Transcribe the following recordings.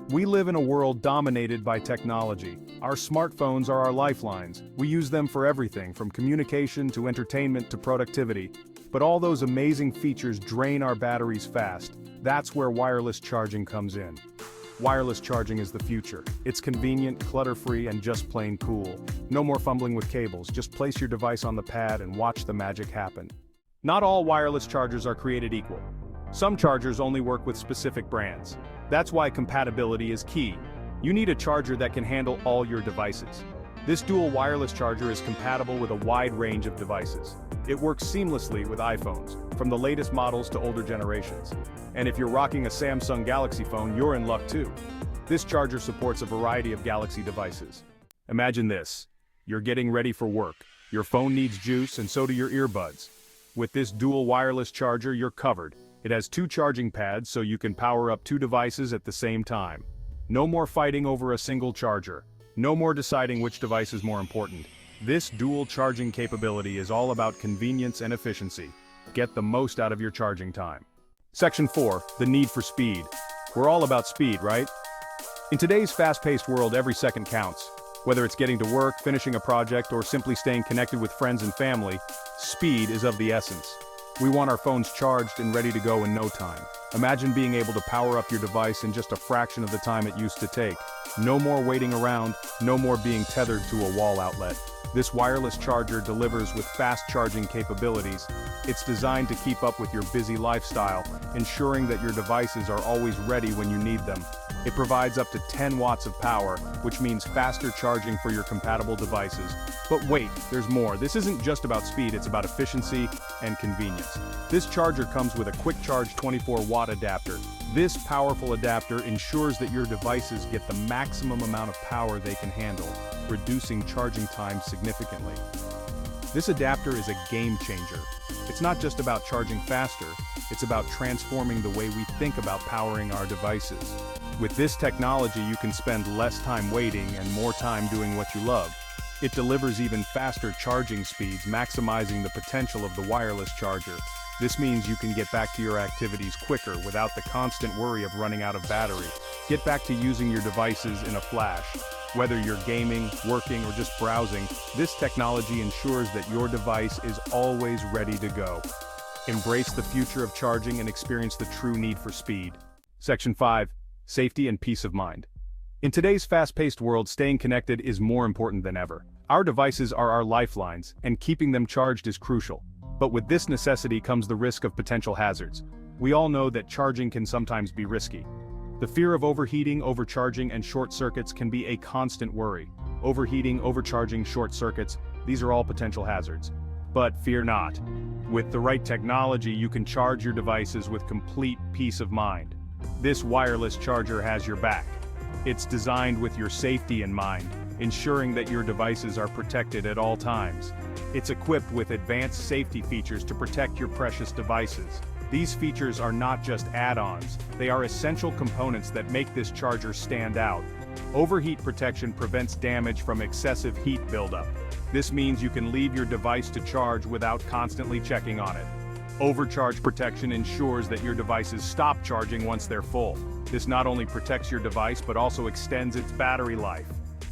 We live in a world dominated by technology. Our smartphones are our lifelines. We use them for everything from communication to entertainment to productivity. But all those amazing features drain our batteries fast. That's where wireless charging comes in. Wireless charging is the future. It's convenient, clutter-free, and just plain cool. No more fumbling with cables, just place your device on the pad and watch the magic happen. Not all wireless chargers are created equal. Some chargers only work with specific brands. That's why compatibility is key. You need a charger that can handle all your devices. This dual wireless charger is compatible with a wide range of devices. It works seamlessly with iPhones, from the latest models to older generations. And if you're rocking a Samsung Galaxy phone, you're in luck too. This charger supports a variety of Galaxy devices. Imagine this. You're getting ready for work. Your phone needs juice and so do your earbuds. With this dual wireless charger, you're covered. It has 2 charging pads so you can power up 2 devices at the same time. No more fighting over a single charger. No more deciding which device is more important. This dual charging capability is all about convenience and efficiency. Get the most out of your charging time. Section 4, the need for speed. We're all about speed, right? In today's fast-paced world, every second counts. Whether it's getting to work, finishing a project, or simply staying connected with friends and family, speed is of the essence. We want our phones charged and ready to go in no time. Imagine being able to power up your device in just a fraction of the time it used to take. No more waiting around, no more being tethered to a wall outlet. This wireless charger delivers with fast charging capabilities. It's designed to keep up with your busy lifestyle, ensuring that your devices are always ready when you need them. It provides up to 10 watts of power, which means faster charging for your compatible devices. But wait, there's more. This isn't just about speed, it's about efficiency and convenience. This charger comes with a quick charge 24-watt adapter. This powerful adapter ensures that your devices get the maximum amount of power they can handle, reducing charging time significantly. This adapter is a game changer. It's not just about charging faster, it's about transforming the way we think about powering our devices. With this technology, you can spend less time waiting and more time doing what you love. It delivers even faster charging speeds, maximizing the potential of the wireless charger. This means you can get back to your activities quicker without the constant worry of running out of battery. Get back to using your devices in a flash. Whether you're gaming, working, or just browsing, this technology ensures that your device is always ready to go. Embrace the future of charging and experience the true need for speed. Section 5. Safety and peace of mind. In today's fast-paced world, staying connected is more important than ever. Our devices are our lifelines, and keeping them charged is crucial. But with this necessity comes the risk of potential hazards. We all know that charging can sometimes be risky. The fear of overheating, overcharging, and short circuits can be a constant worry. Overheating, overcharging, short circuits, these are all potential hazards. But fear not. With the right technology, you can charge your devices with complete peace of mind. This wireless charger has your back. It's designed with your safety in mind, ensuring that your devices are protected at all times. It's equipped with advanced safety features to protect your precious devices. These features are not just add-ons, they are essential components that make this charger stand out. Overheat protection prevents damage from excessive heat buildup. This means you can leave your device to charge without constantly checking on it. Overcharge protection ensures that your devices stop charging once they're full. This not only protects your device but also extends its battery life.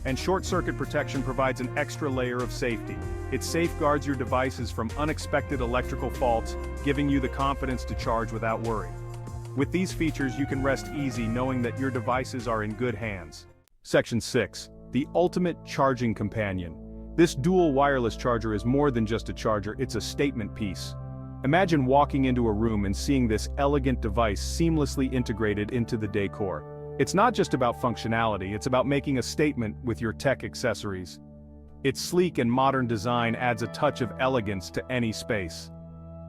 And short-circuit protection provides an extra layer of safety. It safeguards your devices from unexpected electrical faults, giving you the confidence to charge without worry. With these features, you can rest easy knowing that your devices are in good hands. Section 6. The ultimate charging companion. This dual wireless charger is more than just a charger, it's a statement piece. Imagine walking into a room and seeing this elegant device seamlessly integrated into the decor. It's not just about functionality, it's about making a statement with your tech accessories. Its sleek and modern design adds a touch of elegance to any space.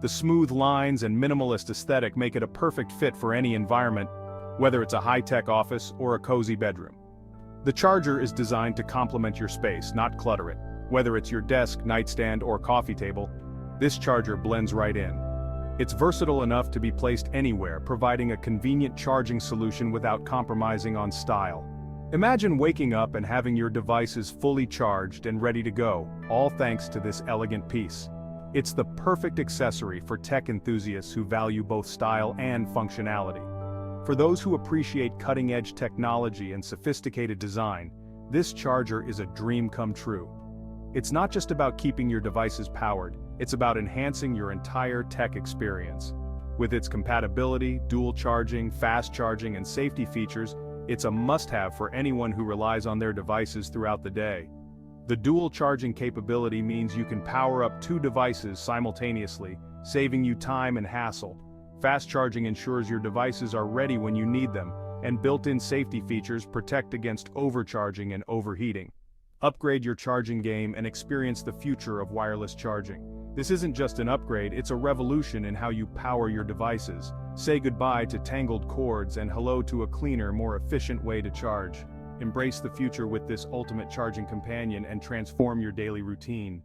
The smooth lines and minimalist aesthetic make it a perfect fit for any environment, whether it's a high-tech office or a cozy bedroom. The charger is designed to complement your space, not clutter it. Whether it's your desk, nightstand, or coffee table, this charger blends right in. It's versatile enough to be placed anywhere, providing a convenient charging solution without compromising on style. Imagine waking up and having your devices fully charged and ready to go, all thanks to this elegant piece. It's the perfect accessory for tech enthusiasts who value both style and functionality. For those who appreciate cutting-edge technology and sophisticated design, this charger is a dream come true. It's not just about keeping your devices powered, it's about enhancing your entire tech experience. With its compatibility, dual charging, fast charging, and safety features, it's a must-have for anyone who relies on their devices throughout the day. The dual charging capability means you can power up 2 devices simultaneously, saving you time and hassle. Fast charging ensures your devices are ready when you need them, and built-in safety features protect against overcharging and overheating. Upgrade your charging game and experience the future of wireless charging. This isn't just an upgrade, it's a revolution in how you power your devices. Say goodbye to tangled cords and hello to a cleaner, more efficient way to charge. Embrace the future with this ultimate charging companion and transform your daily routine.